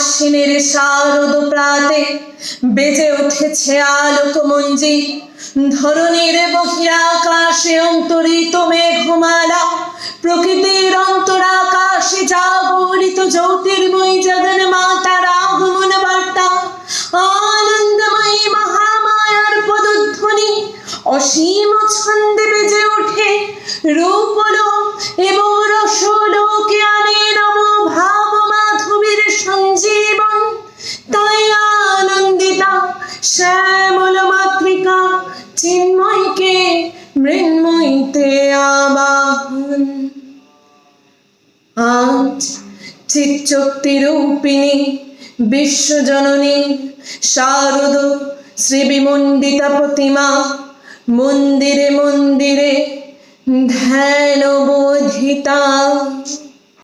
আশ্বিনের শারদ প্রাতে বেজে উঠেছে আলোকমঞ্জি, ধরণীর বহিরাকাশে অন্তরিত মেঘমালা, প্রকৃতির অন্তরাকাশে জাগরিত জ্যোতির্ময়ী জগন মাতার আগমন বার্তা, আনন্দময়ী মহামায়ার পদধ্বনি অসীম ছন্দে বেজে ওঠে, রূপলোক এবং রসলোকে আনে নব ভাব মাধবীর সঞ্জীবন। তাই আনন্দিতা শ্যামল মাতৃকা চিন্ময়কে মৃন্ময়ীতে আবাহন। আজ চিৎশক্তিরূপিণী বিশ্বজননী শারদ শ্রীবিমণ্ডিতা প্রতিমা মন্দিরে মন্দিরে ধ্যান বোধিতা।